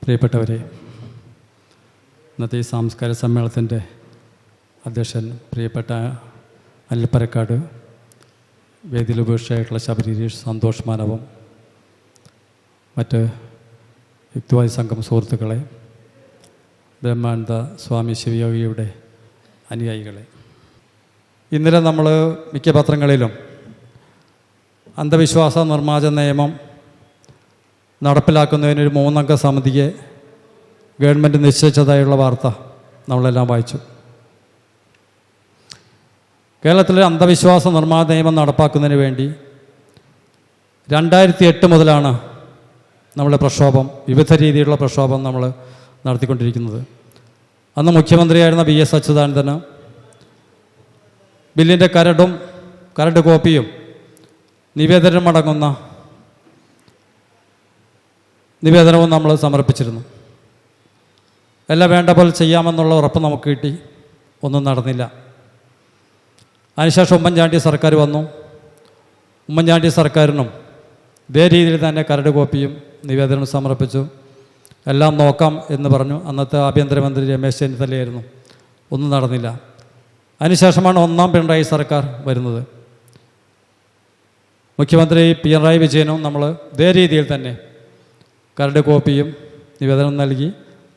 പ്രിയപ്പെട്ടവരെ, ഇന്നത്തെ ഈ സാംസ്കാരിക സമ്മേളനത്തിൻ്റെ അധ്യക്ഷൻ പ്രിയപ്പെട്ട അനിൽ പരക്കാട്, വേദിയിൽ ഉപേക്ഷയായിട്ടുള്ള ശബരീഷ്, സന്തോഷ് മാനവം, മറ്റ് യുക്തിവാദി സംഘം സുഹൃത്തുക്കളെ, ബ്രഹ്മാനന്ദ സ്വാമി ശിവയോഗിയുടെ അനുയായികളെ, ഇന്നലെ നമ്മൾ മിക്ക പത്രങ്ങളിലും അന്ധവിശ്വാസ നിർമ്മാർജ്ജന നിയമം നടപ്പിലാക്കുന്നതിനൊരു 3 അംഗ സമിതിയെ ഗവൺമെൻറ് നിശ്ചയിച്ചതായുള്ള വാർത്ത നമ്മളെല്ലാം വായിച്ചു. കേരളത്തിലെ അന്ധവിശ്വാസ നിർമ്മാർജ്ജന നിയമം നടപ്പാക്കുന്നതിന് വേണ്ടി 2008 മുതലാണ് നമ്മൾ പ്രക്ഷോഭം, വിവിധ രീതിയിലുള്ള പ്രക്ഷോഭം നമ്മൾ നടത്തിക്കൊണ്ടിരിക്കുന്നത്. അന്ന് മുഖ്യമന്ത്രിയായിരുന്ന VS അച്യുതാനന്ദന് ബില്ലിൻ്റെ കരട് കോപ്പിയും നിവേദനവും നമ്മൾ സമർപ്പിച്ചിരുന്നു. എല്ലാം വേണ്ട പോലെ ചെയ്യാമെന്നുള്ള ഉറപ്പ് നമുക്ക് കിട്ടി. ഒന്നും നടന്നില്ല. അതിനുശേഷം ഉമ്മൻചാണ്ടി സർക്കാർ വന്നു. ഉമ്മൻചാണ്ടി സർക്കാരിനും ഇതേ രീതിയിൽ തന്നെ കരട് കോപ്പിയും നിവേദനവും സമർപ്പിച്ചു. എല്ലാം നോക്കാം എന്ന് പറഞ്ഞു. അന്നത്തെ ആഭ്യന്തരമന്ത്രി രമേശ് ചെന്നിത്തലയായിരുന്നു. ഒന്നും നടന്നില്ല. അതിനുശേഷമാണ് 1ാം പിണറായി സർക്കാർ വരുന്നത്. മുഖ്യമന്ത്രി പിണറായി വിജയനും നമ്മൾ ഇതേ രീതിയിൽ തന്നെ കരട് കോപ്പിയും നിവേദനം നൽകി.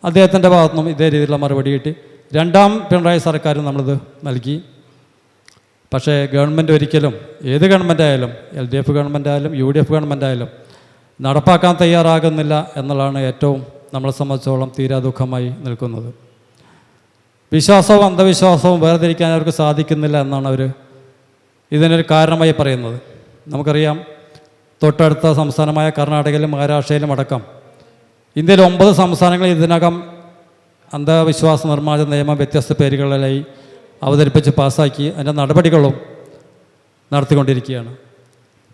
അദ്ദേഹത്തിൻ്റെ ഭാഗത്തുനിന്നും ഇതേ രീതിയിലുള്ള മറുപടി കിട്ടി. 2ാം പിണറായി സർക്കാരും നമ്മളിത് നൽകി. പക്ഷേ ഗവൺമെൻറ് ഒരിക്കലും, ഏത് ഗവൺമെൻറ് ആയാലും, LDF ഗവൺമെൻറ് ആയാലും UDF ഗവൺമെൻറ് ആയാലും നടപ്പാക്കാൻ തയ്യാറാകുന്നില്ല എന്നുള്ളതാണ് ഏറ്റവും നമ്മളെ സംബന്ധിച്ചോളം തീരാ ദുഃഖമായി നിൽക്കുന്നത്. വിശ്വാസവും അന്ധവിശ്വാസവും വേർതിരിക്കാൻ അവർക്ക് സാധിക്കുന്നില്ല എന്നാണ് അവർ ഇതിനൊരു കാരണമായി പറയുന്നത്. നമുക്കറിയാം, തൊട്ടടുത്ത സംസ്ഥാനമായ കർണാടകയിലും മഹാരാഷ്ട്രയിലും അടക്കം ഇന്ത്യയിൽ 9 സംസ്ഥാനങ്ങളിൽ ഇതിനകം അന്ധവിശ്വാസ നിർമ്മാർജ്ജന നിയമം വ്യത്യസ്ത പേരുകളിലായി അവതരിപ്പിച്ച് പാസ്സാക്കി അതിൻ്റെ നടപടികളും നടത്തിക്കൊണ്ടിരിക്കുകയാണ്.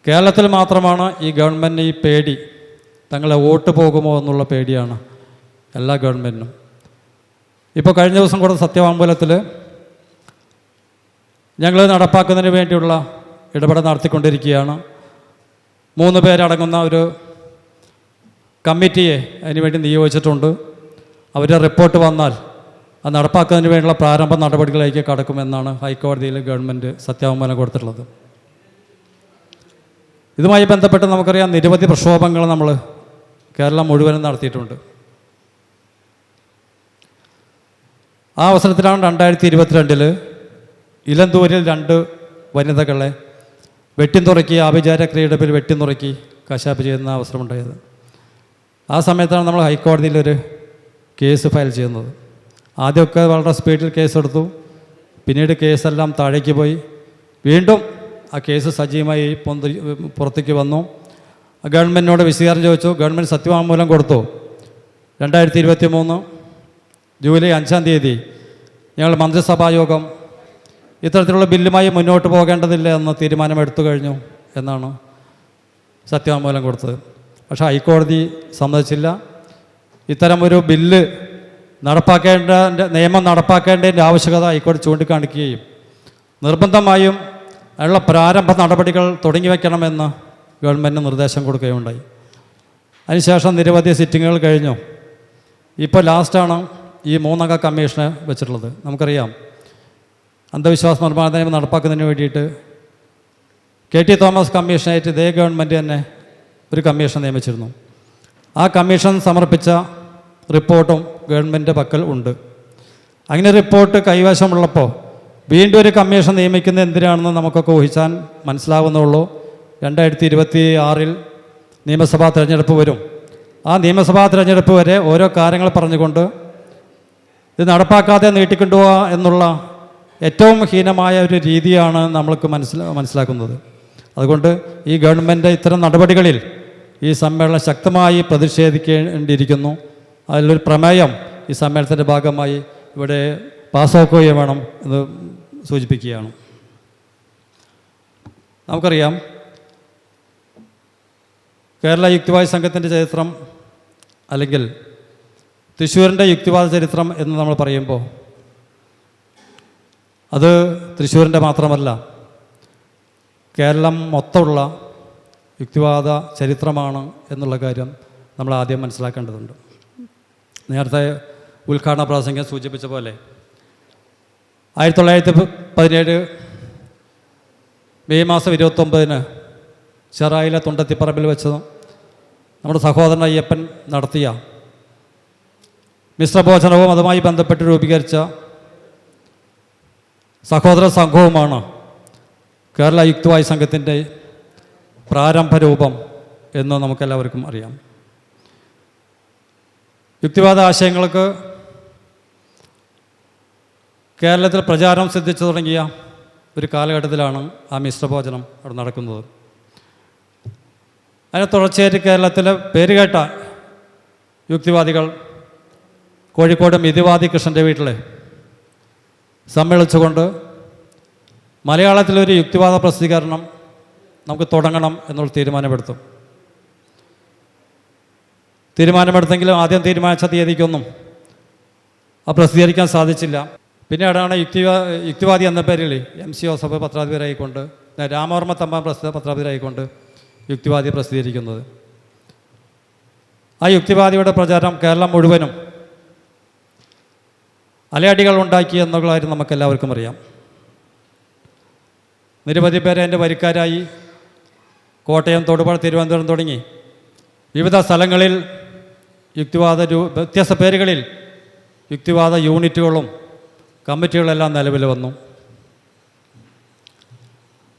കേരളത്തിൽ മാത്രമാണ് ഈ ഗവൺമെൻറ് ഈ പേടി, തങ്ങളെ വോട്ട് പോകുമോ എന്നുള്ള പേടിയാണ് എല്ലാ ഗവൺമെൻറ്റിനും. ഇപ്പോൾ കഴിഞ്ഞ ദിവസം കൂടെ സത്യവാങ്മൂലത്തിൽ ഞങ്ങൾ നടപ്പാക്കുന്നതിന് വേണ്ടിയുള്ള ഇടപെടൽ നടത്തിക്കൊണ്ടിരിക്കുകയാണ്. 3 പേരടങ്ങുന്ന ഒരു കമ്മിറ്റിയെ അതിനുവേണ്ടി നിയോഗിച്ചിട്ടുണ്ട്. അവരുടെ റിപ്പോർട്ട് വന്നാൽ അത് നടപ്പാക്കുന്നതിന് വേണ്ടിയുള്ള പ്രാരംഭ നടപടികളിലേക്ക് കടക്കുമെന്നാണ് ഹൈക്കോടതിയിൽ ഗവൺമെൻറ് സത്യവാങ്മൂലം കൊടുത്തിട്ടുള്ളത്. ഇതുമായി ബന്ധപ്പെട്ട് നമുക്കറിയാം, നിരവധി പ്രക്ഷോഭങ്ങൾ നമ്മൾ കേരളം മുഴുവനും നടത്തിയിട്ടുണ്ട്. ആ അവസരത്തിലാണ് 2022 ഇലന്തൂരിൽ 2 വനിതകളെ വെട്ടിനുറക്കി, ആഭിചാര ക്രിയയുടെ പേരിൽ വെട്ടിനുറക്കി കശാപ്പ് ചെയ്യുന്ന അവസരമുണ്ടായത്. ആ സമയത്താണ് നമ്മൾ ഹൈക്കോടതിയിലൊരു കേസ് ഫയൽ ചെയ്യുന്നത്. ആദ്യമൊക്കെ വളരെ സ്പീഡിൽ കേസെടുത്തു. പിന്നീട് കേസെല്ലാം താഴേക്ക് പോയി. വീണ്ടും ആ കേസ് സജീവമായി പുറത്തേക്ക് വന്നു. ഗവൺമെൻറ്റിനോട് വിശദീകരണം ചോദിച്ചു. ഗവൺമെൻറ് സത്യവാങ്മൂലം കൊടുത്തു. 2023 ജൂലൈ 5-ാം തീയതി ഞങ്ങൾ മന്ത്രിസഭാ യോഗം ഇത്തരത്തിലുള്ള ബില്ലുമായി മുന്നോട്ട് പോകേണ്ടതില്ല എന്ന തീരുമാനമെടുത്തു കഴിഞ്ഞു എന്നാണ് സത്യവാങ്മൂലം കൊടുത്തത്. പക്ഷേ ഹൈക്കോടതി സമ്മതിച്ചില്ല. ഇത്തരം ഒരു ബില്ല് നിയമം നടപ്പാക്കേണ്ടതിൻ്റെ ആവശ്യകത ഹൈക്കോടതി ചൂണ്ടിക്കാണിക്കുകയും നിർബന്ധമായും അതിനുള്ള പ്രാരംഭ നടപടികൾ തുടങ്ങി വയ്ക്കണമെന്ന് ഗവൺമെൻറ് നിർദ്ദേശം കൊടുക്കുകയുണ്ടായി. അതിനുശേഷം നിരവധി സിറ്റിങ്ങുകൾ കഴിഞ്ഞു. ഇപ്പോൾ ലാസ്റ്റാണ് ഈ 3 അംഗ കമ്മീഷനെ വെച്ചിട്ടുള്ളത്. നമുക്കറിയാം, അന്ധവിശ്വാസ നിർമ്മാർജ്ജന നിയമം നടപ്പാക്കുന്നതിന് വേണ്ടിയിട്ട് KT തോമസ് കമ്മീഷനായിട്ട് ഇതേ ഗവൺമെൻറ് തന്നെ ഒരു കമ്മീഷൻ നിയമിച്ചിരുന്നു. ആ കമ്മീഷൻ സമർപ്പിച്ച റിപ്പോർട്ടും ഗവൺമെൻറ് പക്കൽ ഉണ്ട്. അങ്ങനെ റിപ്പോർട്ട് കൈവശമുള്ളപ്പോൾ വീണ്ടും ഒരു കമ്മീഷൻ നിയമിക്കുന്നത് എന്തിനാണെന്ന് നമുക്കൊക്കെ ഊഹിച്ചാൽ മനസ്സിലാവുന്നുള്ളൂ. 2026 നിയമസഭാ തിരഞ്ഞെടുപ്പ് വരും. ആ നിയമസഭാ തിരഞ്ഞെടുപ്പ് വരെ ഓരോ കാര്യങ്ങൾ പറഞ്ഞുകൊണ്ട് ഇത് നടപ്പാക്കാതെ നീട്ടിക്കൊണ്ടുപോവുക എന്നുള്ള ഏറ്റവും ഹീനമായ ഒരു രീതിയാണ് നമ്മൾക്ക് മനസ്സിലാക്കുന്നത്. അതുകൊണ്ട് ഈ ഗവൺമെൻറ് ഇത്തരം നടപടികളിൽ ഈ സമ്മേളനം ശക്തമായി പ്രതിഷേധിക്കേണ്ടിയിരിക്കുന്നു. അതിലൊരു പ്രമേയം ഈ സമ്മേളനത്തിൻ്റെ ഭാഗമായി ഇവിടെ പാസ്സാക്കുകയും വേണം എന്ന് സൂചിപ്പിക്കുകയാണ്. നമുക്കറിയാം, കേരള യുക്തിവാദി സംഘത്തിൻ്റെ ചരിത്രം, അല്ലെങ്കിൽ തൃശ്ശൂരിൻ്റെ യുക്തിവാദ ചരിത്രം എന്ന് നമ്മൾ പറയുമ്പോൾ അത് തൃശ്ശൂരിൻ്റെ മാത്രമല്ല, കേരളം മൊത്തമുള്ള യുക്തിവാദ ചരിത്രമാണ് എന്നുള്ള കാര്യം നമ്മൾ ആദ്യം മനസ്സിലാക്കേണ്ടതുണ്ട്. നേരത്തെ ഉദ്ഘാടന പ്രാസംഗികം സൂചിപ്പിച്ച പോലെ 1917 മെയ് മാസം 29 ചെറായിലെ തുണ്ടത്തിപ്പറമ്പിൽ വെച്ച് നമ്മുടെ സഹോദരൻ അയ്യപ്പൻ നടത്തിയ മിശ്രഭോജനവും അതുമായി ബന്ധപ്പെട്ട് രൂപീകരിച്ച സഹോദര സംഘവുമാണ് കേരള യുക്തിവാദി സംഘത്തിൻ്റെ പ്രാരംഭ രൂപം എന്ന് നമുക്കെല്ലാവർക്കും അറിയാം. യുക്തിവാദ ആശയങ്ങൾക്ക് കേരളത്തിൽ പ്രചാരം സിദ്ധിച്ചു തുടങ്ങിയ ഒരു കാലഘട്ടത്തിലാണ് ആ മിശ്രഭോജനം അവിടെ നടക്കുന്നത്. അതിനെ തുടർച്ചയായിട്ട് കേരളത്തിലെ പേരുകേട്ട യുക്തിവാദികൾ കോഴിക്കോട് മിതിവാദി കൃഷ്ണൻ്റെ വീട്ടിൽ സമ്മേളിച്ചുകൊണ്ട് മലയാളത്തിലൊരു യുക്തിവാദ പ്രസിദ്ധീകരണം നമുക്ക് തുടങ്ങണം എന്നുള്ള തീരുമാനമെടുത്തെങ്കിലും ആദ്യം തീരുമാനിച്ച തീയതിക്കൊന്നും അത് പ്രസിദ്ധീകരിക്കാൻ സാധിച്ചില്ല. പിന്നീടാണ് യുക്തിവാദി എന്ന പേരിൽ MC ജോസഫ് പത്രാധിപരായിക്കൊണ്ട്, രാമവർമ്മ തമ്പാൻ പത്രാധിപരായിക്കൊണ്ട് യുക്തിവാദി പ്രസിദ്ധീകരിക്കുന്നത്. ആ യുക്തിവാദിയുടെ പ്രചാരം കേരളം മുഴുവനും അലയടികൾ ഉണ്ടാക്കി എന്നുള്ള കാര്യം നമുക്കെല്ലാവർക്കും അറിയാം. നിരവധി പേരെ എൻ്റെ വരിക്കാരായി കോട്ടയം, തൊടുപുഴ, തിരുവനന്തപുരം തുടങ്ങി വിവിധ സ്ഥലങ്ങളിൽ വ്യത്യസ്ത പേരുകളിൽ യുക്തിവാദ യൂണിറ്റുകളും കമ്മിറ്റികളെല്ലാം നിലവിൽ വന്നു.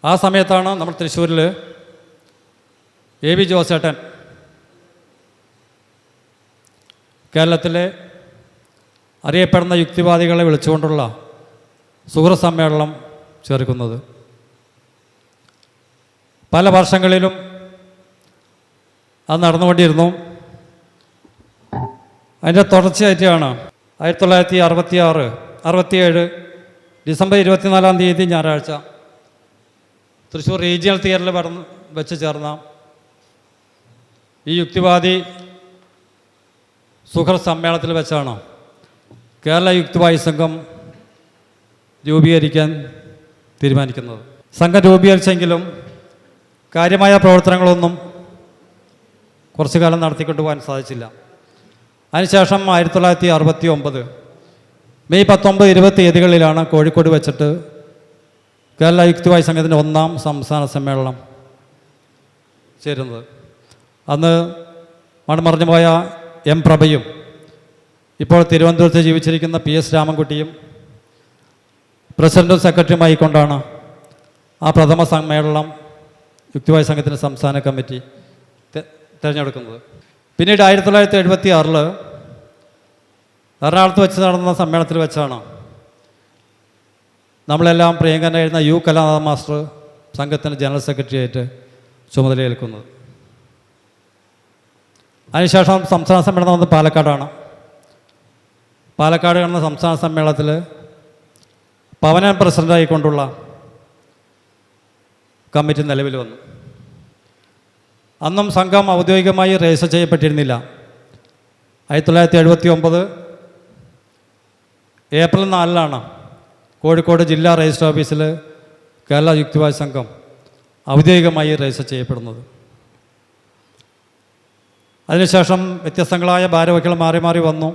ആ സമയത്താണ് നമ്മൾ തൃശ്ശൂരിൽ AV ജോസേട്ടൻ കേരളത്തിലെ അറിയപ്പെടുന്ന യുക്തിവാദികളെ വിളിച്ചുകൊണ്ടുള്ള സുഹൃത്ത് സമ്മേളനം ചേർക്കുന്നത്. പല വർഷങ്ങളിലും അത് നടന്നുകൊണ്ടിരുന്നു. അതിൻ്റെ തുടർച്ചയായിട്ടാണ് 1967 ഡിസംബർ 24 ഞായറാഴ്ച തൃശ്ശൂർ റീജിയണൽ തിയേറ്ററിൽ വെച്ച് ചേർന്ന ഈ യുക്തിവാദി സുഹൃത്ത് സമ്മേളനത്തിൽ വെച്ചാണ് കേരള യുക്തിവാദി സംഘം രൂപീകരിക്കാൻ തീരുമാനിക്കുന്നത്. സംഘം രൂപീകരിച്ചെങ്കിലും കാര്യമായ പ്രവർത്തനങ്ങളൊന്നും കുറച്ചു കാലം നടത്തിക്കൊണ്ടു പോകാൻ സാധിച്ചില്ല. അതിനുശേഷം 1969 മെയ് 19, 20 തീയതികളിലാണ് കോഴിക്കോട് വെച്ചിട്ട് കേരള യുക്തിവാദി സംഘത്തിൻ്റെ 1ാം സംസ്ഥാന സമ്മേളനം ചേരുന്നത്. അന്ന് മൺമറഞ്ഞുപോയ M പ്രഭയും ഇപ്പോൾ തിരുവനന്തപുരത്ത് ജീവിച്ചിരിക്കുന്ന PS രാമൻകുട്ടിയും പ്രസിഡൻറ്റും സെക്രട്ടറിയുമായിക്കൊണ്ടാണ് ആ പ്രഥമ സമ്മേളനം യുക്തിവാദി സംഘത്തിൻ്റെ സംസ്ഥാന കമ്മിറ്റി തിരഞ്ഞെടുക്കുന്നത്. പിന്നീട് 1976 എറണാകുളത്ത് വെച്ച് നടന്ന സമ്മേളനത്തിൽ വെച്ചാണ് നമ്മളെല്ലാം പ്രിയങ്കരനായിരുന്ന U കലാനാഥ മാസ്റ്റർ സംഘത്തിൻ്റെ ജനറൽ സെക്രട്ടറിയായിട്ട് ചുമതലയേൽക്കുന്നത്. അതിനുശേഷം സംസ്ഥാന സമ്മേളനം വന്നത് പാലക്കാടാണ്. പാലക്കാട് നടന്ന സംസ്ഥാന സമ്മേളനത്തിൽ പവനൻ പ്രസിഡൻ്റായിക്കൊണ്ടുള്ള കമ്മിറ്റി നിലവിൽ വന്നു. അന്നും സംഘം ഔദ്യോഗികമായി രജിസ്റ്റർ ചെയ്യപ്പെട്ടിരുന്നില്ല. 1979 ഏപ്രിൽ 4 കോഴിക്കോട് ജില്ലാ രജിസ്റ്റർ ഓഫീസിൽ കേരള യുക്തിവാദി സംഘം ഔദ്യോഗികമായി രജിസ്റ്റർ ചെയ്യപ്പെടുന്നത്. അതിനുശേഷം വ്യത്യസ്തങ്ങളായ ഭാരവാഹികൾ മാറി മാറി വന്നു.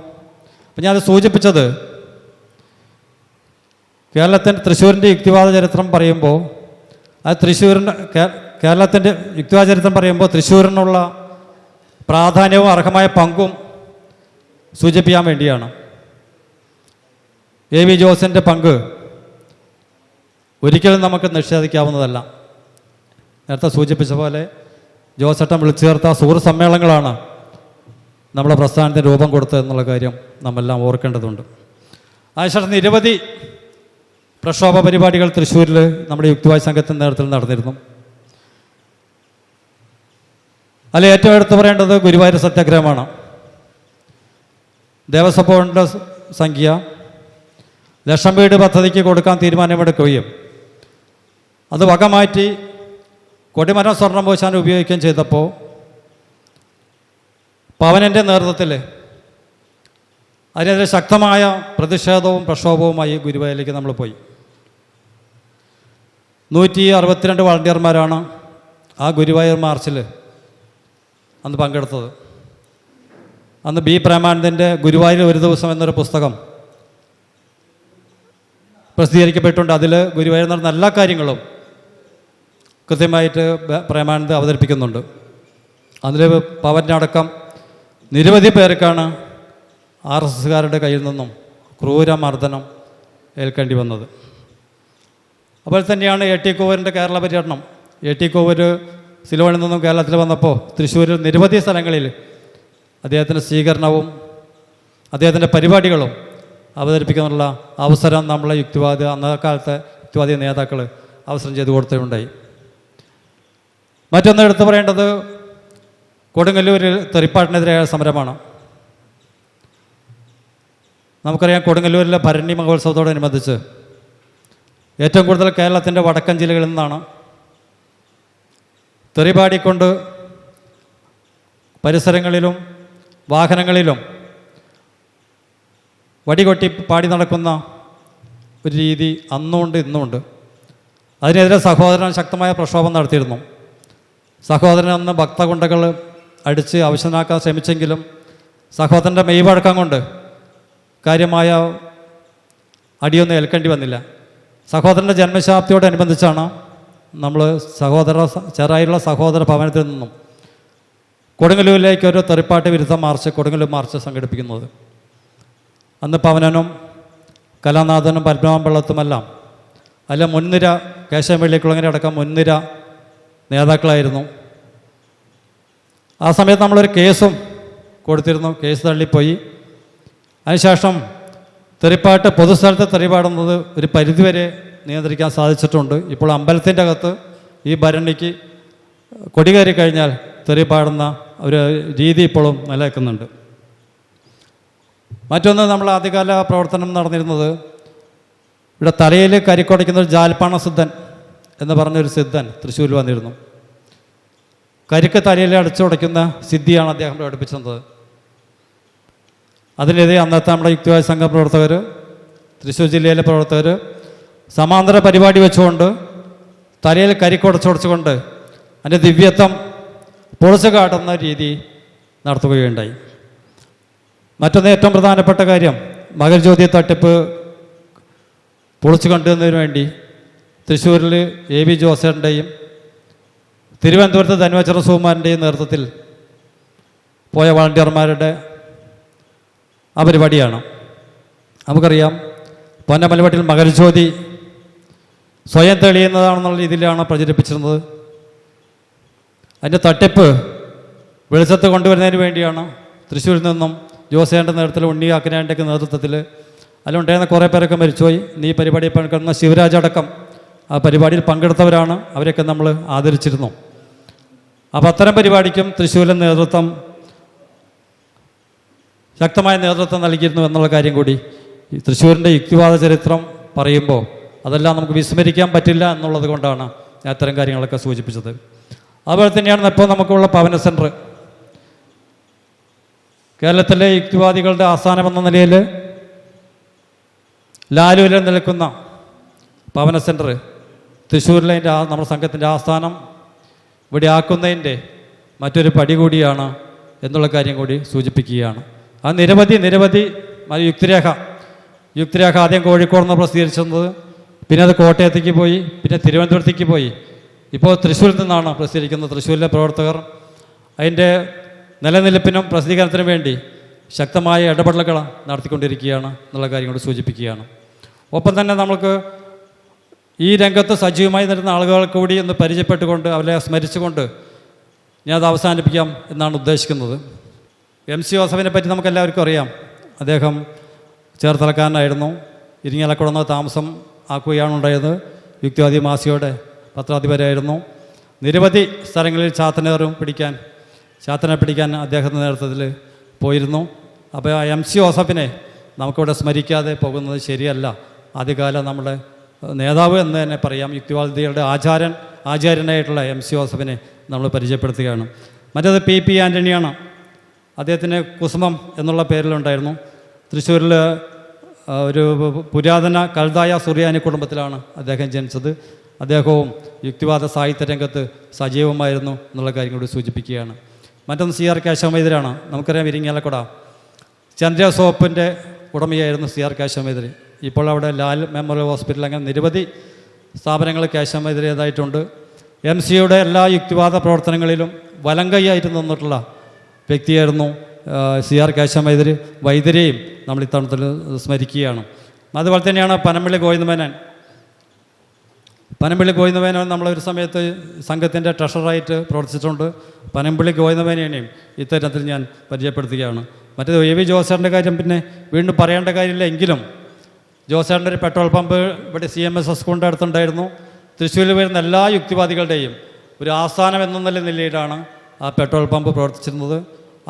അപ്പം ഞാനത് സൂചിപ്പിച്ചത് തൃശ്ശൂരിൻ്റെ യുക്തിവാദ ചരിത്രം പറയുമ്പോൾ അത് കേരളത്തിൻ്റെ യുക്തിവാദ ചരിത്രം പറയുമ്പോൾ തൃശ്ശൂരിനുള്ള പ്രാധാന്യവും അർഹമായ പങ്കും സൂചിപ്പിക്കാൻ വേണ്ടിയാണ്. AV ജോസിൻ്റെ പങ്ക് ഒരിക്കലും നമുക്ക് നിഷേധിക്കാവുന്നതല്ല. നേരത്തെ സൂചിപ്പിച്ച പോലെ ജോസേട്ടൻ വിളിച്ചു ചേർത്ത സുഹൃത്ത് സമ്മേളനങ്ങളാണ് നമ്മുടെ പ്രസ്ഥാനത്തിന് രൂപം കൊടുത്തത് എന്നുള്ള കാര്യം നമ്മെല്ലാം ഓർക്കേണ്ടതുണ്ട്. അതിനുശേഷം നിരവധി പ്രക്ഷോഭ പരിപാടികൾ തൃശ്ശൂരിൽ നമ്മുടെ യുക്തിവാദി സംഘത്തിൻ്റെ നേതൃത്വത്തിൽ നടന്നിരുന്നു. അതിൽ ഏറ്റവും എടുത്തു പറയേണ്ടത് ഗുരുവായൂർ സത്യാഗ്രഹമാണ്. ദേവസ്വം ബോർഡിൻ്റെ സംഖ്യ ലക്ഷം വീട് പദ്ധതിക്ക് കൊടുക്കാൻ തീരുമാനമെടുക്കുകയും അത് വകമാറ്റി കൊടിമരം സ്വർണ്ണം പൂശാൻ ഉപയോഗിക്കുകയും ചെയ്തപ്പോൾ പവനൻ്റെ നേതൃത്വത്തിൽ അതിനെതിരെ ശക്തമായ പ്രതിഷേധവും പ്രക്ഷോഭവുമായി ഗുരുവായൂരിലേക്ക് നമ്മൾ പോയി. 162 വളണ്ടിയർമാരാണ് ആ ഗുരുവായൂർ മാർച്ചിൽ അന്ന് പങ്കെടുത്തത്. അന്ന് ബി പ്രേമാനന്ദൻ്റെ ഗുരുവായൂർ ഒരു ദിവസം എന്നൊരു പുസ്തകം പ്രസിദ്ധീകരിക്കപ്പെട്ടുണ്ട്. അതിൽ ഗുരുവായൂർ നടന്ന എല്ലാ കാര്യങ്ങളും കൃത്യമായിട്ട് പ്രേമാനന്ദ് അവതരിപ്പിക്കുന്നുണ്ട്. അതിൽ പവനടക്കം നിരവധി പേർക്കാണ് RSSകാരുടെ കയ്യിൽ നിന്നും ക്രൂരമർദ്ദനം ഏൽക്കേണ്ടി വന്നത്. അതുപോലെ തന്നെയാണ് എ ടി കോവൂരിൻ്റെ കേരള പര്യടനം. എ ടി കോവൂർ സിലോണിൽ നിന്നും കേരളത്തിൽ വന്നപ്പോൾ തൃശ്ശൂരിൽ നിരവധി സ്ഥലങ്ങളിൽ അദ്ദേഹത്തിൻ്റെ സ്വീകരണവും അദ്ദേഹത്തിൻ്റെ പരിപാടികളും അവതരിപ്പിക്കാനുള്ള അവസരം നമ്മളെ അന്നത്തെ യുക്തിവാദി നേതാക്കൾ അവസരം ചെയ്തു കൊടുത്തിട്ടുണ്ടായി. മറ്റൊന്ന് എടുത്തു പറയേണ്ടത് കൊടുങ്ങല്ലൂരിൽ തെറിപ്പാട്ടിനെതിരായ സമരമാണ്. നമുക്കറിയാം, കൊടുങ്ങല്ലൂരിലെ ഭരണി മഹോത്സവത്തോടനുബന്ധിച്ച് ഏറ്റവും കൂടുതൽ കേരളത്തിൻ്റെ വടക്കൻ ജില്ലകളിൽ നിന്നാണ് തെറിപാടിക്കൊണ്ട് പരിസരങ്ങളിലും വാഹനങ്ങളിലും വടികൊട്ടി പാടി നടക്കുന്ന ഒരു രീതി അന്നുമുണ്ട് ഇന്നുമുണ്ട്. അതിനെതിരെ സഹോദരൻ ശക്തമായ പ്രക്ഷോഭം നടത്തിയിരുന്നു. സഹോദരൻ അന്ന് ഭക്തകുണ്ടകൾ അടിച്ച് അവശനാക്കാൻ ശ്രമിച്ചെങ്കിലും സഹോദരൻ്റെ മെയ്വഴക്കം കൊണ്ട് കാര്യമായ അടിയൊന്നും ഏൽക്കേണ്ടി വന്നില്ല. സഹോദരൻ്റെ ജന്മശതാബ്ദിയോടനുബന്ധിച്ചാണ് നമ്മൾ ചെറായിലുള്ള സഹോദര ഭവനത്തിൽ നിന്നും കൊടുങ്ങല്ലൂരിലേക്ക് ഒരു തെറിപ്പാട്ട് വിരുദ്ധ മാർച്ച്, കൊടുങ്ങല്ലൂർ മാർച്ച് സംഘടിപ്പിക്കുന്നത്. അന്ന് പവനനും കലാനാഥനും പത്മനാഭപിള്ളത്തുമെല്ലാം അതിൽ മുൻനിര കേശവൻ വെള്ളിക്കുളങ്ങര അടക്കം മുൻനിര നേതാക്കളായിരുന്നു. ആ സമയത്ത് നമ്മളൊരു കേസും കൊടുത്തിരുന്നു. കേസ് തള്ളിപ്പോയി. അതിനുശേഷം തെറിപ്പാട്ട് പൊതുസ്ഥലത്ത് തെറിപാടുന്നത് ഒരു പരിധിവരെ നിയന്ത്രിക്കാൻ സാധിച്ചിട്ടുണ്ട്. ഇപ്പോൾ അമ്പലത്തിൻ്റെ അകത്ത് ഈ ഭരണിക്ക് കൊടി കയറി കഴിഞ്ഞാൽ തെറിപാടുന്ന ഒരു രീതി ഇപ്പോഴും നിലനിൽക്കുന്നുണ്ട്. മറ്റൊന്ന്, നമ്മൾ ആദ്യകാല പ്രവർത്തനം നടന്നിരുന്നത് ഇവിടെ തലയിൽ കരിക്കൊടയ്ക്കുന്ന ഒരു ജാൽപ്പാണ സിദ്ധൻ എന്ന് പറഞ്ഞൊരു സിദ്ധൻ തൃശ്ശൂരിൽ വന്നിരുന്നു. കരിക്ക് തലയിൽ അടച്ചുടയ്ക്കുന്ന സിദ്ധിയാണ് അദ്ദേഹം പ്രകടിപ്പിച്ചത്. അതിനെതിരെ അന്നത്തെ നമ്മുടെ യുക്തിവാദി സംഘ പ്രവർത്തകർ, തൃശ്ശൂർ ജില്ലയിലെ പ്രവർത്തകർ സമാന്തര പരിപാടി വെച്ചുകൊണ്ട് തലയിൽ കരിക്കുടച്ചുടച്ചുകൊണ്ട് അതിൻ്റെ ദിവ്യത്വം പൊളിച്ചു കാട്ടുന്ന രീതി നടത്തുകയുണ്ടായി. മറ്റൊന്ന്, ഏറ്റവും പ്രധാനപ്പെട്ട കാര്യം, മകരജ്യോതി തട്ടിപ്പ് പൊളിച്ചു കണ്ടുവന്നതിന് വേണ്ടി തൃശ്ശൂരിൽ AB ജോസേട്ടൻ്റെയും തിരുവനന്തപുരത്ത് ധനുവച്ചറ സുകുമാരൻ്റെയും നേതൃത്വത്തിൽ പോയ വളണ്ടിയർമാരുടെ ആ പരിപാടിയാണ്. നമുക്കറിയാം, പൊന്നമലവട്ടിൽ മകരജ്യോതി സ്വയം തെളിയുന്നതാണെന്നുള്ള രീതിയിലാണ് പ്രചരിപ്പിച്ചിരുന്നത്. അതിൻ്റെ തട്ടിപ്പ് വെളിച്ചത്ത് കൊണ്ടുവരുന്നതിന് വേണ്ടിയാണ് തൃശ്ശൂരിൽ നിന്നും ജോസേൻ്റെ നേതൃത്വത്തിൽ, ഉണ്ണി കാക്കനാൻ്റെയൊക്കെ നേതൃത്വത്തിൽ അതിലുണ്ടായിരുന്ന കുറേ പേരൊക്കെ മരിച്ചുപോയി. ഈ പരിപാടിയിൽ പങ്കെടുക്കുന്ന ശിവരാജ് അടക്കം ആ പരിപാടിയിൽ പങ്കെടുത്തവരാണ്. അവരെയൊക്കെ നമ്മൾ ആദരിച്ചിരുന്നു. അപ്പോൾ അത്തരം പരിപാടിക്കും തൃശ്ശൂരിലെ നേതൃത്വം ശക്തമായ നേതൃത്വം നൽകിയിരുന്നു എന്നുള്ള കാര്യം കൂടി ഈ തൃശ്ശൂരിൻ്റെ യുക്തിവാദ ചരിത്രം പറയുമ്പോൾ അതെല്ലാം നമുക്ക് വിസ്മരിക്കാൻ പറ്റില്ല എന്നുള്ളത് കൊണ്ടാണ് ഞാൻ അത്തരം കാര്യങ്ങളൊക്കെ സൂചിപ്പിച്ചത്. അതുപോലെ തന്നെയാണ് ഇപ്പോൾ നമുക്കുള്ള പവന സെൻറ്റർ. കേരളത്തിലെ യുക്തിവാദികളുടെ ആസ്ഥാനമെന്ന നിലയിൽ ലാലുവിൽ നിൽക്കുന്ന പവന സെൻറ്റർ തൃശ്ശൂരിലെ നമ്മുടെ സംഘത്തിൻ്റെ ആസ്ഥാനം ഇവിടെ ആക്കുന്നതിൻ്റെ മറ്റൊരു പടി കൂടിയാണ് എന്നുള്ള കാര്യം കൂടി സൂചിപ്പിക്കുകയാണ്. ആ നിരവധി യുക്തിരേഖ ആദ്യം കോഴിക്കോട് നിന്ന് പ്രസിദ്ധീകരിച്ചത്, പിന്നെ അത് കോട്ടയത്തേക്ക് പോയി, പിന്നെ തിരുവനന്തപുരത്തേക്ക് പോയി, ഇപ്പോൾ തൃശ്ശൂരിൽ നിന്നാണ് പ്രസിദ്ധീകരിക്കുന്നത്. തൃശ്ശൂരിലെ പ്രവർത്തകർ അതിൻ്റെ നിലനിൽപ്പിനും പ്രസിദ്ധീകരണത്തിനും വേണ്ടി ശക്തമായ ഇടപെടലുകൾ നടത്തിക്കൊണ്ടിരിക്കുകയാണ് എന്നുള്ള കാര്യം കൂടി സൂചിപ്പിക്കുകയാണ്. ഒപ്പം തന്നെ നമുക്ക് ഈ രംഗത്ത് സജീവമായി നിൽക്കുന്ന ആളുകൾക്ക് കൂടി ഒന്ന് പരിചയപ്പെട്ടുകൊണ്ട് അവരെ സ്മരിച്ചുകൊണ്ട് ഞാൻ അത് അവസാനിപ്പിക്കാം എന്നാണ് ഉദ്ദേശിക്കുന്നത്. MC ജോസഫിനെ പറ്റി നമുക്കെല്ലാവർക്കും അറിയാം. അദ്ദേഹം ചേർത്തലക്കാരനായിരുന്നു. ഇരിങ്ങാലക്കുടന്ന് താമസം ആക്കുകയാണ് ഉണ്ടായത്. യുക്തിവാദി മാസികയുടെ പത്രാധിപരായിരുന്നു. നിരവധി സ്ഥലങ്ങളിൽ ചാത്തനെ പിടിക്കാൻ അദ്ദേഹത്തിൻ്റെ നേതൃത്വത്തിൽ പോയിരുന്നു. അപ്പോൾ ആ MC ജോസഫിനെ നമുക്കിവിടെ സ്മരിക്കാതെ പോകുന്നത് ശരിയല്ല. ആദ്യകാല നമ്മുടെ നേതാവ് എന്ന് തന്നെ പറയാം. യുക്തിവാദികളുടെ ആചാര്യനായിട്ടുള്ള MC ജോസഫിനെ നമ്മൾ പരിചയപ്പെടുത്തുകയാണ്. മറ്റേത് PP ആൻ്റണിയാണ്. അദ്ദേഹത്തിന് കുസുമം എന്നുള്ള പേരിലുണ്ടായിരുന്നു. തൃശ്ശൂരിൽ ഒരു പുരാതന കൽദായ സുറിയാനി കുടുംബത്തിലാണ് അദ്ദേഹം ജനിച്ചത്. അദ്ദേഹവും യുക്തിവാദ സാഹിത്യ രംഗത്ത് സജീവമായിരുന്നു എന്നുള്ള കാര്യം കൂടി സൂചിപ്പിക്കുകയാണ്. മറ്റൊന്ന് CR കേശവമൈദ്യരാണ്. നമുക്കറിയാം ഇരിങ്ങാലക്കുട ചന്ദ്ര സോപ്പിൻ്റെ ഉടമയായിരുന്നു CR കേശവമൈദ്യർ. ഇപ്പോൾ അവിടെ ലാൽ മെമ്മോറിയൽ ഹോസ്പിറ്റൽ അങ്ങനെ നിരവധി സ്ഥാപനങ്ങൾ കേശവമൈദ്യരേതായിട്ടുണ്ട്. MCയുടെ എല്ലാ യുക്തിവാദ പ്രവർത്തനങ്ങളിലും വലങ്കൈയായിട്ട് നിന്നിട്ടുള്ള വ്യക്തിയായിരുന്നു CR കേശവമൈദ്യർ. വൈദ്യരെയും നമ്മൾ ഇത്തവണത്തിൽ സ്മരിക്കുകയാണ്. അതുപോലെ തന്നെയാണ് പനമ്പള്ളി ഗോവിന്ദമേനോൻ. പനമ്പള്ളി ഗോവിന്ദമേനോൻ നമ്മളൊരു സമയത്ത് സംഘത്തിൻ്റെ ട്രഷറായിട്ട് പ്രവർത്തിച്ചിട്ടുണ്ട്. പനമ്പള്ളി ഗോവിന്ദമേനോനെയും ഇത്തരത്തിൽ ഞാൻ പരിചയപ്പെടുത്തുകയാണ്. മറ്റേത് AV ജോസേട്ടൻ്റെ കാര്യം പിന്നെ വീണ്ടും പറയേണ്ട കാര്യമില്ല. എങ്കിലും ജോസേട്ടൻ്റെ ഒരു പെട്രോൾ പമ്പ് ഇവിടെ CMS സ്കൂളിൻ്റെ അടുത്തുണ്ടായിരുന്നു. തൃശ്ശൂരിൽ വരുന്ന എല്ലാ യുക്തിവാദികളുടെയും ഒരു ആസ്ഥാനം എന്ന നിലയിലാണ് ആ പെട്രോൾ പമ്പ് പ്രവർത്തിച്ചിരുന്നത്.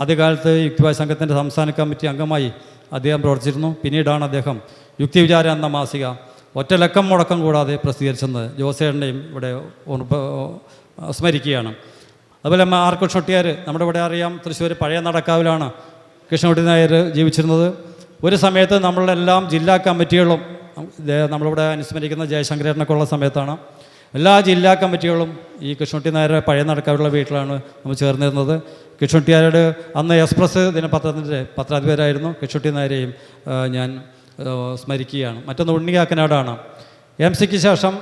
ആദ്യകാലത്ത് യുക്തിവാദി സംഘത്തിൻ്റെ സംസ്ഥാന കമ്മിറ്റി അംഗമായി അദ്ദേഹം പ്രവർത്തിച്ചിരുന്നു. പിന്നീടാണ് അദ്ദേഹം യുക്തിവിചാരം എന്ന മാസിക ഒറ്റ ലക്കം മുടക്കം കൂടാതെ പ്രസിദ്ധീകരിച്ചെന്ന് ജോസേട്ടൻ്റെയും ഇവിടെ സ്മരിക്കുകയാണ്. അതുപോലെ R കൃഷ്ണകുട്ടിയാർ നമ്മുടെ ഇവിടെ അറിയാം, തൃശ്ശൂർ പഴയ നടക്കാവിലാണ് കൃഷ്ണകുട്ടി നായർ ജീവിച്ചിരുന്നത്. ഒരു സമയത്ത് നമ്മളെല്ലാം ജില്ലാ കമ്മിറ്റികളും നമ്മളിവിടെ അനുസ്മരിക്കുന്ന ജയശങ്കരേട്ടനൊക്കെ ഉള്ള സമയത്താണ് എല്ലാ ജില്ലാ കമ്മിറ്റികളും ഈ കൃഷ്ണകുട്ടി നായരുടെ പഴയ നടക്കാവിലുള്ള വീട്ടിലാണ് നമ്മൾ ചേർന്നിരുന്നത്. കൃഷ്ണകുട്ടിയാരുടെ അന്ന് എക്സ്പ്രസ് ദിനപത്രത്തിൻ്റെ പത്രാധിപരായിരുന്നു. കൃഷ്ണകുട്ടി നായരെയും ഞാൻ സ്മരിക്കുകയാണ്. മറ്റൊന്ന് ഉണ്ണിയാക്കനാടാണ്. MCക്ക് ശേഷം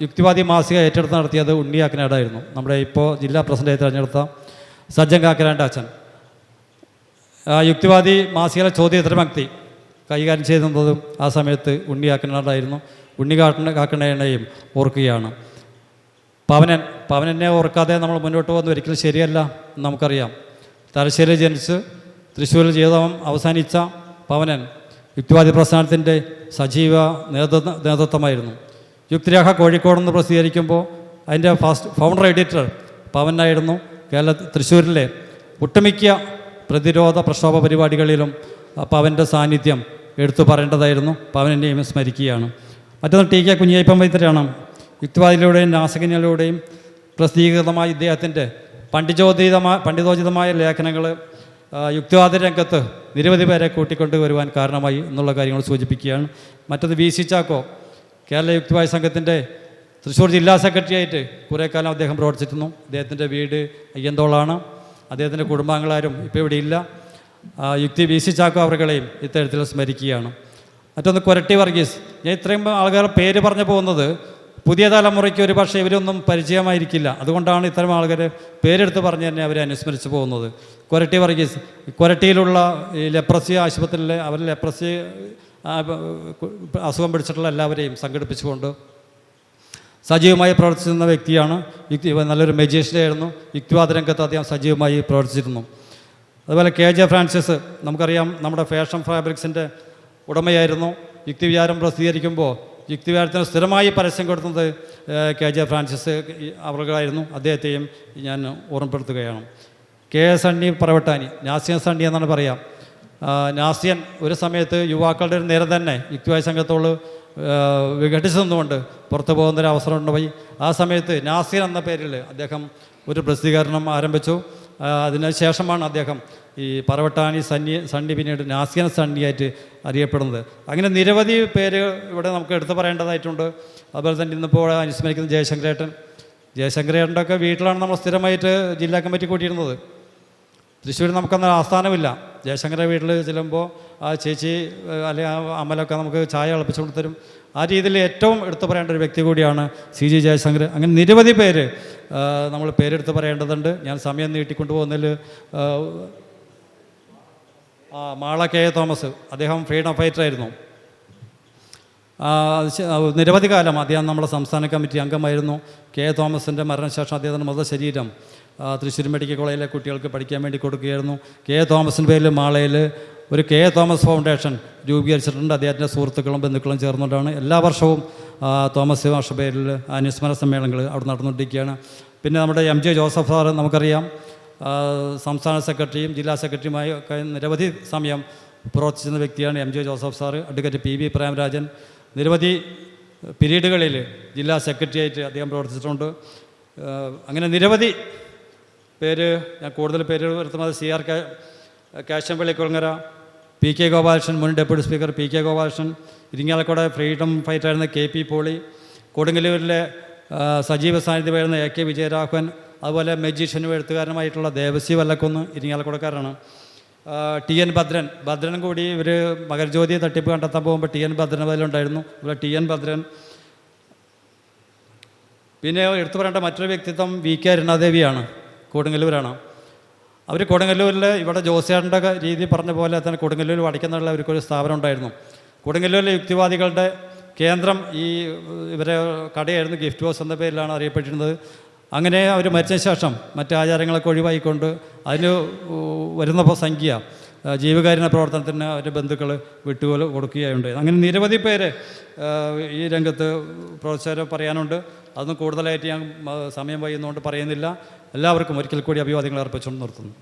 യുക്തിവാദി മാസിക ഏറ്റെടുത്ത് നടത്തിയത് ഉണ്ണിയാക്കനാടായിരുന്നു. നമ്മുടെ ഇപ്പോൾ ജില്ലാ പ്രസിഡൻ്റായി തിരഞ്ഞെടുത്ത സജ്ജൻ കാക്കനാൻ്റെ അച്ഛൻ. യുക്തിവാദി മാസികയിലെ ചോദ്യോത്തരപങ്ക്തി കൈകാര്യം ചെയ്യുന്നതും ആ സമയത്ത് ഉണ്ണിയാക്കനാടായിരുന്നു. കാക്കണേനെയും ഓർക്കുകയാണ്. പവനനെ ഓർക്കാതെ നമ്മൾ മുന്നോട്ട് പോകുന്നത് ഒരിക്കലും ശരിയല്ല. നമുക്കറിയാം, തലശ്ശേരി ജനിച്ച് തൃശ്ശൂരിൽ ജീവിതം അവസാനിച്ച പവനൻ യുക്തിവാദി പ്രസ്ഥാനത്തിൻ്റെ സജീവ നേതൃത്വമായിരുന്നു. യുക്തിരേഖ കോഴിക്കോട് നിന്ന് പ്രസിദ്ധീകരിക്കുമ്പോൾ അതിൻ്റെ ഫൗണ്ടർ എഡിറ്റർ പവനായിരുന്നു. തൃശ്ശൂരിലെ ഒട്ടുമിക്ക പ്രതിരോധ പ്രക്ഷോഭ പരിപാടികളിലും പവൻ്റെ സാന്നിധ്യം എടുത്തു പറയേണ്ടതായിരുന്നു. പവനെയും സ്മരിക്കുകയാണ്. മറ്റൊന്ന് TK കുഞ്ഞയ്യപ്പൻ വൈദ്യരാണ്. യുക്തിവാദിയിലൂടെയും നാസികനിലൂടെയും പ്രസിദ്ധീകൃതമായ ഇദ്ദേഹത്തിൻ്റെ പണ്ഡിതോചിതമായ ലേഖനങ്ങൾ യുക്തിവാദ രംഗത്ത് നിരവധി പേരെ കൂട്ടിക്കൊണ്ട് വരുവാൻ കാരണമായി എന്നുള്ള കാര്യങ്ങൾ സൂചിപ്പിക്കുകയാണ്. മറ്റൊന്ന് VC ചാക്കോ, കേരള യുക്തിവാദി സംഘത്തിൻ്റെ തൃശ്ശൂർ ജില്ലാ സെക്രട്ടറിയായിട്ട് കുറേ കാലം അദ്ദേഹം പ്രവർത്തിച്ചിരുന്നു. അദ്ദേഹത്തിൻ്റെ വീട് അയ്യന്തോളാണ്. അദ്ദേഹത്തിൻ്റെ കുടുംബാംഗങ്ങളാരും ഇപ്പോൾ ഇവിടെ ഇല്ല. VC ചാക്കോ അവർകളെയും ഇത്തരത്തിൽ സ്മരിക്കുകയാണ്. മറ്റൊന്ന് കൊരട്ടി വർഗീസ്. ഞാൻ ഇത്രയും ആളുകൾ പേര് പറഞ്ഞു പോകുന്നത് പുതിയ തലമുറയ്ക്ക് ഒരു പക്ഷേ ഇവരൊന്നും പരിചയമായിരിക്കില്ല. അതുകൊണ്ടാണ് ഇത്തരം ആളുകൾ പേരെടുത്ത് പറഞ്ഞ് തന്നെ അവരെ അനുസ്മരിച്ച് പോകുന്നത്. കൊരട്ടി വർഗീസ് കൊരട്ടിയിലുള്ള ഈ ലെപ്രസി ആശുപത്രിയിലെ അവർ ലെപ്രസി അസുഖം പിടിച്ചിട്ടുള്ള എല്ലാവരെയും സംഘടിപ്പിച്ചുകൊണ്ട് സജീവമായി പ്രവർത്തിച്ചിരുന്ന വ്യക്തിയാണ്. നല്ലൊരു മജീഷ്യനായിരുന്നു. യുക്തിവാദ രംഗത്ത് അദ്ദേഹം സജീവമായി പ്രവർത്തിച്ചിരുന്നു. അതുപോലെ KJ ഫ്രാൻസിസ്, നമുക്കറിയാം നമ്മുടെ ഫാഷൻ ഫാബ്രിക്സിൻ്റെ ഉടമയായിരുന്നു. യുക്തിവിചാരം പ്രസിദ്ധീകരിക്കുമ്പോൾ യുക്തിവിചാരത്തിന് സ്ഥിരമായി പരസ്യം കൊടുക്കുന്നത് KJ ഫ്രാൻസിസ് അവர்களായിരുന്നു. അദ്ദേഹത്തെയും ഞാൻ ഓർമ്മപ്പെടുത്തുകയാണ്. സണ്ണി പറവട്ടാനി, നാസിയൻ സണ്ണി എന്നാണ് പറയാം. നാസിയൻ ഒരു സമയത്ത് യുവാക്കളുടെ ഒരു നിര തന്നെ യുക്തിവാദി സംഘത്തോട് വിഘടിച്ചു നിന്നുകൊണ്ട് പുറത്തു പോകുന്നൊരവസരം ഉണ്ടായി. ആ സമയത്ത് നാസിയൻ എന്ന പേരിൽ അദ്ദേഹം ഒരു പ്രസിദ്ധീകരണം ആരംഭിച്ചു. അതിനുശേഷമാണ് അദ്ദേഹം ഈ പറവട്ടാനി സണ്ണി പിന്നീട് നാസിയൻ സണ്ണിയായിട്ട് അറിയപ്പെടുന്നത്. അങ്ങനെ നിരവധി പേര് ഇവിടെ നമുക്ക് എടുത്തു പറയേണ്ടതായിട്ടുണ്ട്. അതുപോലെ തന്നെ ഇന്നിപ്പോൾ അനുസ്മരിക്കുന്ന ജയശങ്കരേട്ടൻ്റെ ഒക്കെ വീട്ടിലാണ് നമ്മൾ സ്ഥിരമായിട്ട് ജില്ലാ കമ്മിറ്റി കൂട്ടിയിരുന്നത്. തൃശ്ശൂർ നമുക്കന്ന് ആസ്ഥാനമില്ല. ജയശങ്കര വീട്ടിൽ ചെല്ലുമ്പോൾ ആ ചേച്ചി അല്ലെങ്കിൽ ആ അമ്മലൊക്കെ നമുക്ക് ചായ തിളപ്പിച്ചുകൊണ്ട് തരും. ആ രീതിയിൽ ഏറ്റവും എടുത്തു പറയേണ്ട ഒരു വ്യക്തി കൂടിയാണ് CG ജയശങ്കർ. അങ്ങനെ നിരവധി പേര് നമ്മൾ പേരെടുത്ത് പറയേണ്ടതുണ്ട്. ഞാൻ സമയം നീട്ടിക്കൊണ്ടു പോകുന്നതിൽ മാള K. തോമസ്, അദ്ദേഹം ഫ്രീഡം ഫൈറ്ററായിരുന്നു. നിരവധി കാലം അദ്ദേഹം നമ്മുടെ സംസ്ഥാന കമ്മിറ്റി അംഗമായിരുന്നു. K. തോമസിൻ്റെ മരണശേഷം അദ്ദേഹത്തിൻ്റെ മൃതശരീരം തൃശ്ശൂർ മെഡിക്കൽ കോളേജിലെ കുട്ടികൾക്ക് പഠിക്കാൻ വേണ്ടി കൊടുക്കുകയായിരുന്നു. K. തോമസിൻ്റെ പേരിൽ മാളയിൽ ഒരു K. തോമസ് ഫൗണ്ടേഷൻ രൂപീകരിച്ചിട്ടുണ്ട്. അദ്ദേഹത്തിൻ്റെ സുഹൃത്തുക്കളും ബന്ധുക്കളും ചേർന്നുകൊണ്ടാണ്. എല്ലാ വർഷവും തോമസ് മാഷ പേരിൽ അനുസ്മരണ സമ്മേളനങ്ങൾ അവിടെ നടന്നുകൊണ്ടിരിക്കുകയാണ്. പിന്നെ നമ്മുടെ MJ ജോസഫ് സാറ് നമുക്കറിയാം, സംസ്ഥാന സെക്രട്ടറിയും ജില്ലാ സെക്രട്ടറിയുമായി ഒക്കെ നിരവധി സമയം പ്രവർത്തിച്ചിരുന്ന വ്യക്തിയാണ് MJ Joseph sir. Advocate PV Premarajan നിരവധി പീരീഡുകളിൽ ജില്ലാ സെക്രട്ടറിയായിട്ട് അദ്ദേഹം പ്രവർത്തിച്ചിട്ടുണ്ട്. അങ്ങനെ നിരവധി പേര്, ഞാൻ കൂടുതൽ പേര് വരുത്തുന്നത് CR കാശമ്പള്ളി കുളങ്ങര, PK ഗോപാലകൃഷ്ണൻ, മുൻ deputy speaker PK Gopalakrishnan, Irinjalakuda freedom ഫൈറ്ററായിരുന്ന KP പോളി, കൊടുങ്ങല്ലൂരിലെ സജീവ സാന്നിധ്യമായിരുന്ന AK വിജയരാഘവൻ, അതുപോലെ മജീഷ്യനും എഴുത്തുകാരനുമായിട്ടുള്ള ദേവസി വല്ലക്കുന്ന് ഇരിങ്ങാലക്കുടക്കാരാണ്. ടി.എൻ. ഭദ്രനും കൂടി ഇവർ മകരജ്യോതി തട്ടിപ്പ് കണ്ടെത്താൻ പോകുമ്പോൾ ടി.എൻ. ഭദ്രൻ അതിലുണ്ടായിരുന്നു. ഇവിടെ ടി.എൻ. ഭദ്രൻ. പിന്നെ എടുത്തു പറയേണ്ട മറ്റൊരു വ്യക്തിത്വം വി.കെ. അരുണാദേവിയാണ്, കൊടുങ്ങല്ലൂരാണ്. അവർ കൊടുങ്ങല്ലൂരിൽ ഇവിടെ ജോസിയാറിൻ്റെ രീതി പറഞ്ഞ പോലെ തന്നെ കൊടുങ്ങല്ലൂർ വടക്കുന്നുള്ള അവർക്കൊരു സ്ഥാപനം ഉണ്ടായിരുന്നു. കൊടുങ്ങല്ലൂരിലെ യുക്തിവാദികളുടെ കേന്ദ്രം ഈ ഇവരെ കടയായിരുന്നു. ഗിഫ്റ്റ് ഹൗസ് എന്ന പേരിലാണ് അറിയപ്പെട്ടിരുന്നത്. അങ്ങനെ അവർ മരിച്ച ശേഷം മറ്റ് ആചാരങ്ങളൊക്കെ ഒഴിവായിക്കൊണ്ട് അതിന് വരുന്ന സംഖ്യ ജീവകാരുണ്യ പ്രവർത്തനത്തിന് അവരുടെ ബന്ധുക്കൾ കൊടുക്കുകയുണ്ടായി. അങ്ങനെ നിരവധി പേര് ഈ രംഗത്ത് പ്രവർത്തകർ പറയാനുണ്ട്. അതൊന്നും കൂടുതലായിട്ട് ഞാൻ സമയം വൈകുന്നതുകൊണ്ട് പറയുന്നില്ല. എല്ലാവർക്കും ഒരിക്കൽ കൂടി അഭിവാദ്യങ്ങൾ അർപ്പിച്ചുകൊണ്ട് നിർത്തുന്നു.